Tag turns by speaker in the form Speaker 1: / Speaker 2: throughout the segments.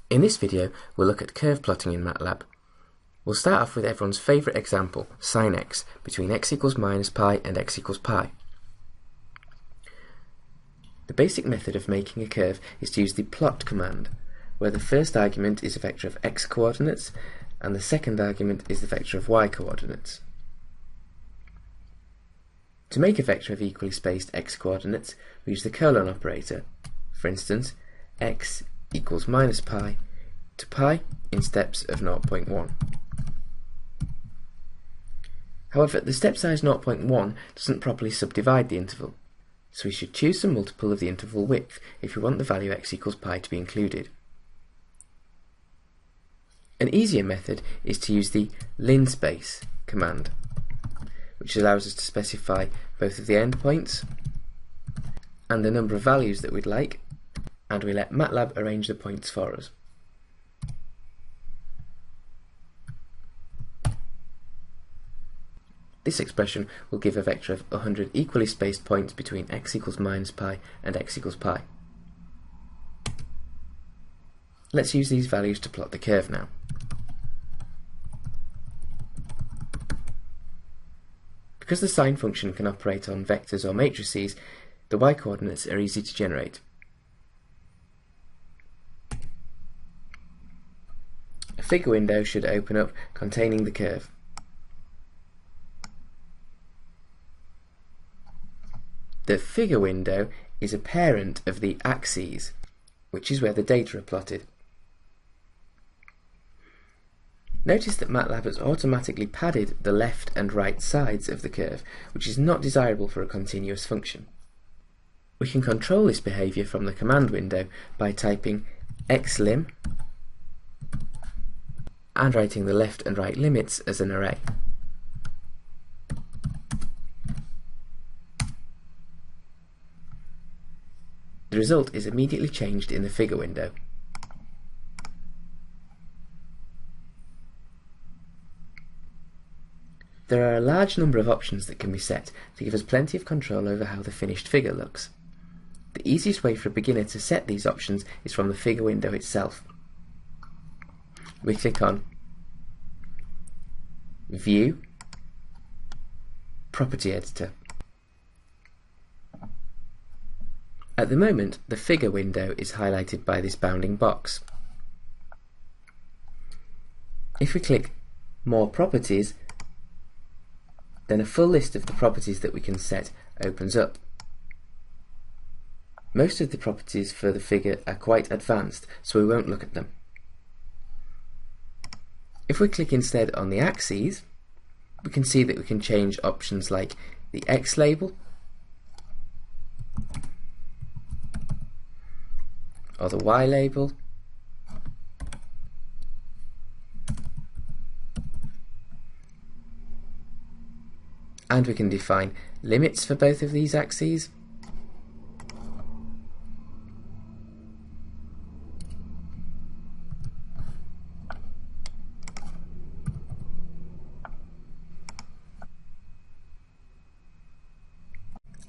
Speaker 1: In this video, we'll look at curve plotting in MATLAB. We'll start off with everyone's favourite example, sin x, between x equals minus pi and x equals pi. The basic method of making a curve is to use the plot command, where the first argument is a vector of x coordinates and the second argument is the vector of y coordinates. To make a vector of equally spaced x coordinates, we use the colon operator. For instance, x equals minus pi to pi in steps of 0.1. However, the step size 0.1 doesn't properly subdivide the interval, so we should choose some multiple of the interval width if we want the value x equals pi to be included. An easier method is to use the linspace command, which allows us to specify both of the endpoints and the number of values that we'd like, and we let MATLAB arrange the points for us. This expression will give a vector of 100 equally spaced points between x equals minus pi and x equals pi. Let's use these values to plot the curve now. Because the sine function can operate on vectors or matrices, the y-coordinates are easy to generate. A figure window should open up containing the curve. The figure window is a parent of the axes, which is where the data are plotted. Notice that MATLAB has automatically padded the left and right sides of the curve, which is not desirable for a continuous function. We can control this behaviour from the command window by typing xlim and writing the left and right limits as an array. The result is immediately changed in the figure window. There are a large number of options that can be set to give us plenty of control over how the finished figure looks. The easiest way for a beginner to set these options is from the figure window itself. We click on View, Property Editor. At the moment, the figure window is highlighted by this bounding box. If we click More Properties, then a full list of the properties that we can set opens up. Most of the properties for the figure are quite advanced, so we won't look at them. If we click instead on the axes, we can see that we can change options like the X label or the Y label, and we can define limits for both of these axes,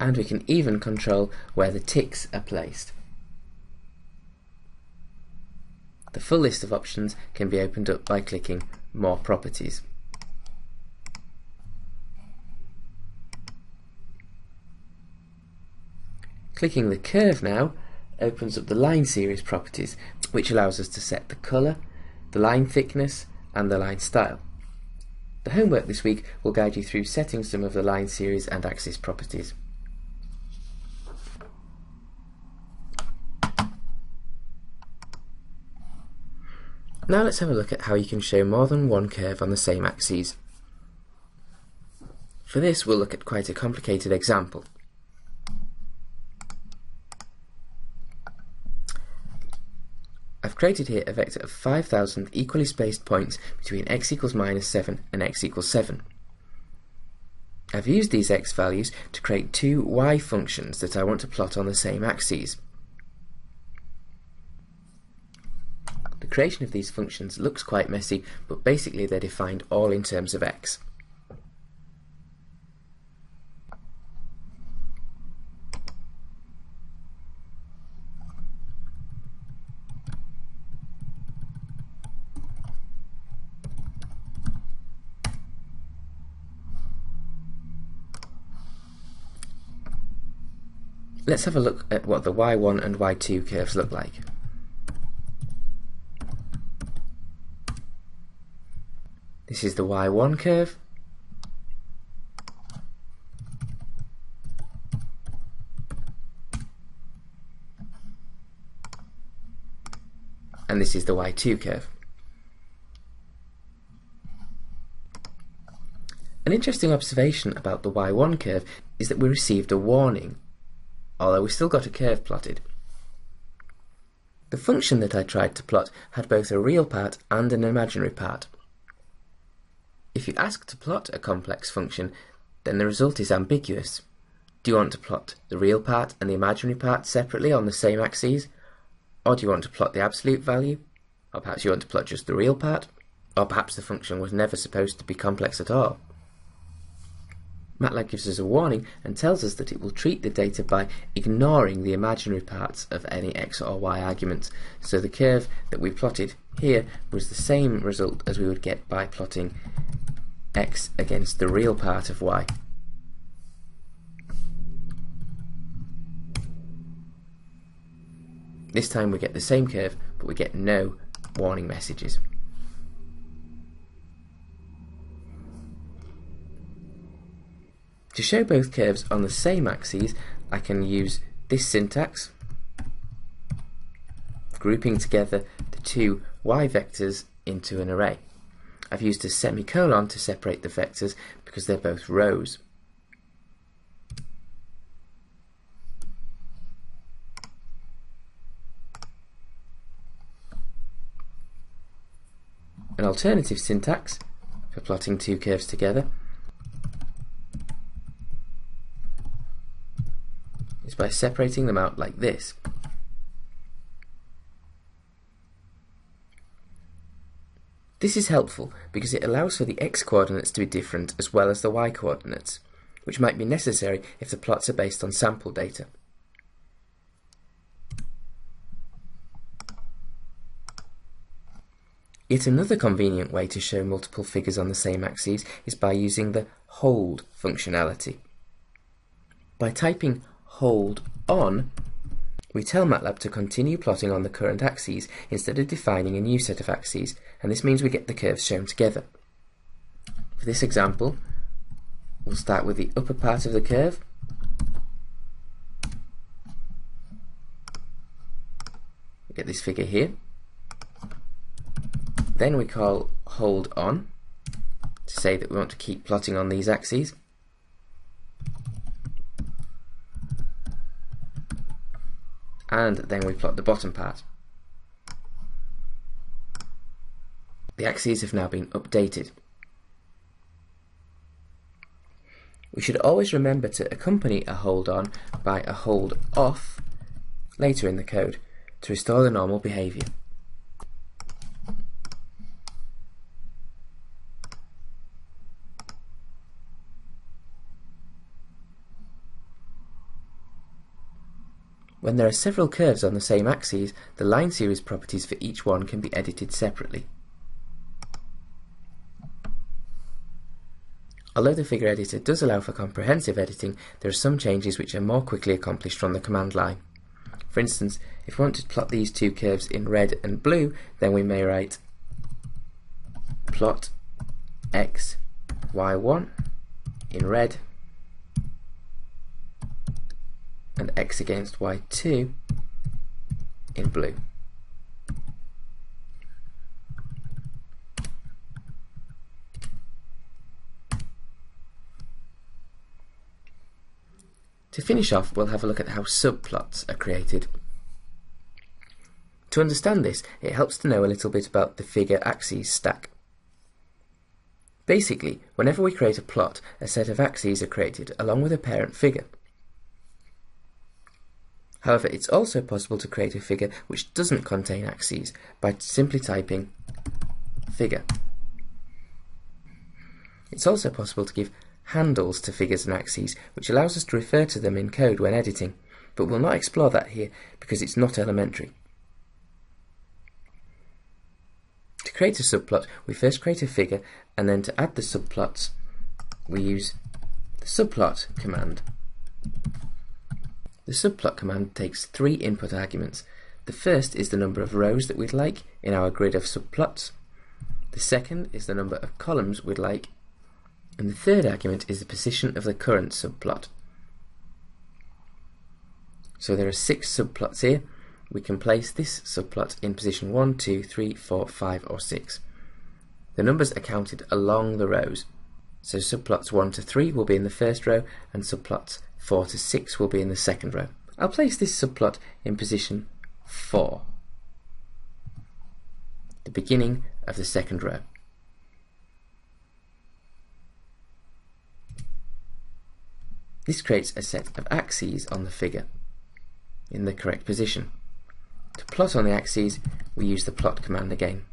Speaker 1: and we can even control where the ticks are placed. The full list of options can be opened up by clicking More Properties. Clicking the curve now opens up the line series properties, which allows us to set the colour, the line thickness and the line style. The homework this week will guide you through setting some of the line series and axis properties. Now let's have a look at how you can show more than one curve on the same axes. For this, we'll look at quite a complicated example. I've created here a vector of 5,000 equally spaced points between x equals minus 7 and x equals 7. I've used these x values to create two y functions that I want to plot on the same axes. The creation of these functions looks quite messy, but basically they're defined all in terms of x. Let's have a look at what the y1 and y2 curves look like. This is the y1 curve, and this is the y2 curve. An interesting observation about the y1 curve is that we received a warning, although we still got a curve plotted. The function that I tried to plot had both a real part and an imaginary part. If you ask to plot a complex function, then the result is ambiguous. Do you want to plot the real part and the imaginary part separately on the same axes? Or do you want to plot the absolute value? Or perhaps you want to plot just the real part? Or perhaps the function was never supposed to be complex at all? MATLAB gives us a warning and tells us that it will treat the data by ignoring the imaginary parts of any x or y arguments. So the curve that we plotted here was the same result as we would get by plotting x against the real part of y. This time we get the same curve, but we get no warning messages. To show both curves on the same axes, I can use this syntax, grouping together the two y vectors into an array. I've used a semicolon to separate the vectors because they're both rows. An alternative syntax for plotting two curves together is by separating them out like this. This is helpful because it allows for the x coordinates to be different as well as the y coordinates, which might be necessary if the plots are based on sample data. Yet another convenient way to show multiple figures on the same axes is by using the hold functionality. By typing hold on, we tell MATLAB to continue plotting on the current axes instead of defining a new set of axes, and this means we get the curves shown together. For this example, we'll start with the upper part of the curve. We get this figure here. Then we call hold on to say that we want to keep plotting on these axes. And then we plot the bottom part. The axes have now been updated. We should always remember to accompany a hold on by a hold off later in the code to restore the normal behavior. When there are several curves on the same axes, the line series properties for each one can be edited separately. Although the figure editor does allow for comprehensive editing, there are some changes which are more quickly accomplished from the command line. For instance, if we want to plot these two curves in red and blue, then we may write plot x, y1 in red and x against y2 in blue. To finish off, we'll have a look at how subplots are created. To understand this, it helps to know a little bit about the figure axes stack. Basically, whenever we create a plot, a set of axes are created along with a parent figure. However, it's also possible to create a figure which doesn't contain axes by simply typing figure. It's also possible to give handles to figures and axes, which allows us to refer to them in code when editing, but we'll not explore that here because it's not elementary. To create a subplot, we first create a figure, and then to add the subplots, we use the subplot command. The subplot command takes 3 input arguments. The first is the number of rows that we'd like in our grid of subplots. The second is the number of columns we'd like. And the third argument is the position of the current subplot. So there are 6 subplots here. We can place this subplot in position 1, 2, 3, 4, 5 or 6. The numbers are counted along the rows. So subplots 1 to 3 will be in the first row and subplots 4 to 6 will be in the second row. I'll place this subplot in position 4, the beginning of the second row. This creates a set of axes on the figure in the correct position. To plot on the axes, we use the plot command again.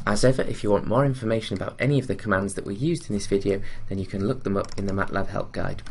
Speaker 1: As ever, if you want more information about any of the commands that were used in this video, then you can look them up in the MATLAB help guide.